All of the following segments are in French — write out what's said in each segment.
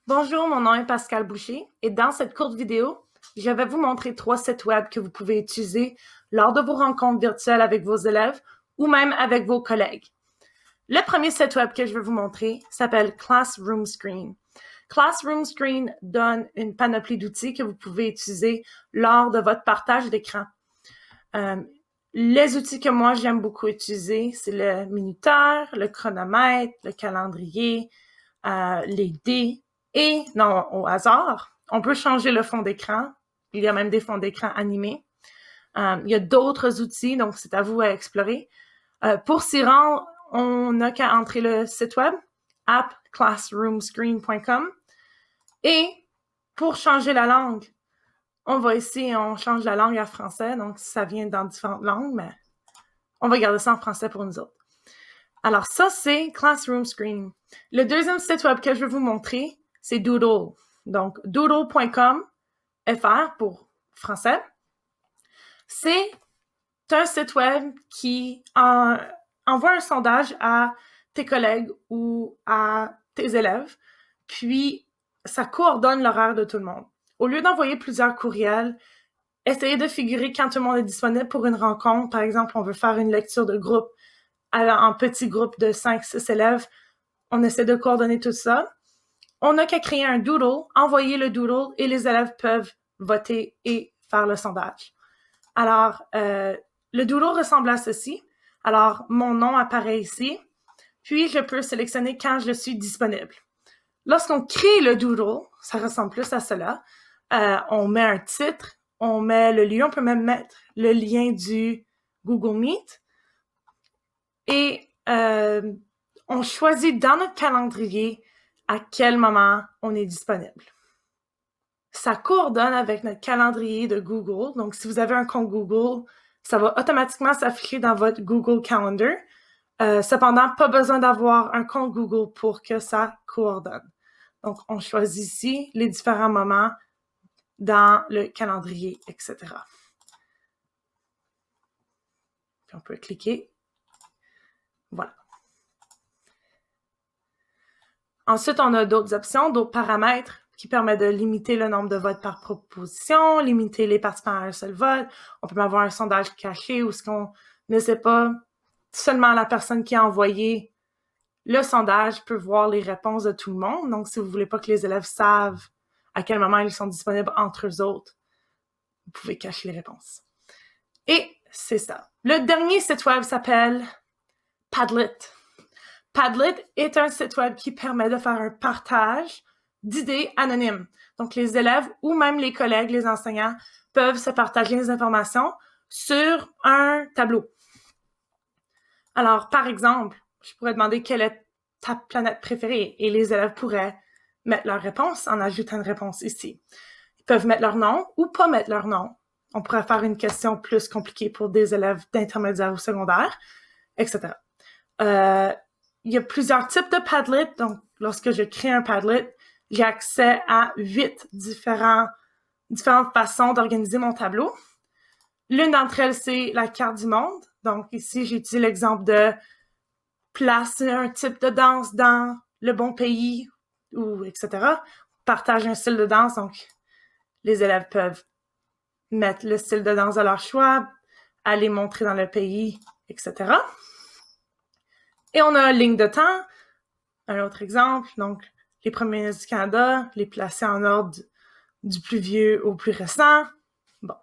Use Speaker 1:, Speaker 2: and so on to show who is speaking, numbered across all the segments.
Speaker 1: Bonjour, mon nom est Pascal Boucher et dans cette courte vidéo, je vais vous montrer 3 sites web que vous pouvez utiliser lors de vos rencontres virtuelles avec vos élèves ou même avec vos collègues. Le premier site web que je vais vous montrer s'appelle Classroom Screen. Classroom Screen donne une panoplie d'outils que vous pouvez utiliser lors de votre partage d'écran. Les outils que moi j'aime beaucoup utiliser, c'est le minuteur, le chronomètre, le calendrier, les dés et, non, au hasard, on peut changer le fond d'écran. Il y a même des fonds d'écran animés. Il y a d'autres outils, donc c'est à vous à explorer. Pour s'y rendre, on n'a qu'à entrer le site web appclassroomscreen.com et pour changer la langue, on va ici, on change la langue à français, donc ça vient dans différentes langues, mais on va garder ça en français pour nous autres. Alors ça, c'est Classroom Screen. Le deuxième site web que je vais vous montrer, c'est Doodle. Donc, doodle.com, FR pour français. C'est un site web qui envoie un sondage à tes collègues ou à tes élèves, puis ça coordonne l'horaire de tout le monde. Au lieu d'envoyer plusieurs courriels, essayez de figurer quand tout le monde est disponible pour une rencontre. Par exemple, on veut faire une lecture de groupe en petit groupe de 5-6 élèves. On essaie de coordonner tout ça. On n'a qu'à créer un doodle, envoyer le doodle et les élèves peuvent voter et faire le sondage. Alors, le doodle ressemble à ceci. Alors, mon nom apparaît ici, puis je peux sélectionner quand je suis disponible. Lorsqu'on crée le doodle, ça ressemble plus à cela. On met un titre, on met le lieu, on peut même mettre le lien du Google Meet et on choisit dans notre calendrier à quel moment on est disponible. Ça coordonne avec notre calendrier de Google. Donc, si vous avez un compte Google, ça va automatiquement s'afficher dans votre Google Calendar. Cependant, pas besoin d'avoir un compte Google pour que ça coordonne. Donc, on choisit ici les différents moments dans le calendrier, etc. Puis on peut cliquer. Voilà. Ensuite, on a d'autres options, d'autres paramètres qui permettent de limiter le nombre de votes par proposition, limiter les participants à un seul vote. On peut avoir un sondage caché où ce qu'on ne sait pas, seulement la personne qui a envoyé le sondage peut voir les réponses de tout le monde. Donc, si vous voulez pas que les élèves savent à quel moment ils sont disponibles entre eux autres, vous pouvez cacher les réponses. Et c'est ça. Le dernier site web s'appelle Padlet. Padlet est un site web qui permet de faire un partage d'idées anonymes. Donc, les élèves ou même les collègues, les enseignants, peuvent se partager les informations sur un tableau. Alors, par exemple, je pourrais demander quelle est ta planète préférée et les élèves pourraient mettre leur réponse en ajoutant une réponse ici. Ils peuvent mettre leur nom ou pas mettre leur nom. On pourrait faire une question plus compliquée pour des élèves d'intermédiaire ou secondaire, etc. Il y a plusieurs types de Padlet. Donc, lorsque je crée un Padlet, j'ai accès à 8 différentes façons d'organiser mon tableau. L'une d'entre elles, c'est la carte du monde. Donc, ici, j'ai utilisé l'exemple de placer un type de danse dans le bon pays, ou etc. Partage un style de danse. Donc, les élèves peuvent mettre le style de danse de leur choix, aller montrer dans le pays, etc. Et on a ligne de temps, un autre exemple. Donc, les premiers ministres du Canada, les placer en ordre du plus vieux au plus récent. Bon.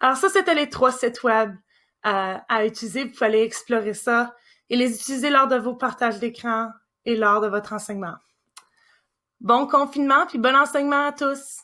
Speaker 1: Alors ça, c'était les 3 sites web à utiliser. Vous pouvez aller explorer ça et les utiliser lors de vos partages d'écran et lors de votre enseignement. Bon confinement, puis bon enseignement à tous!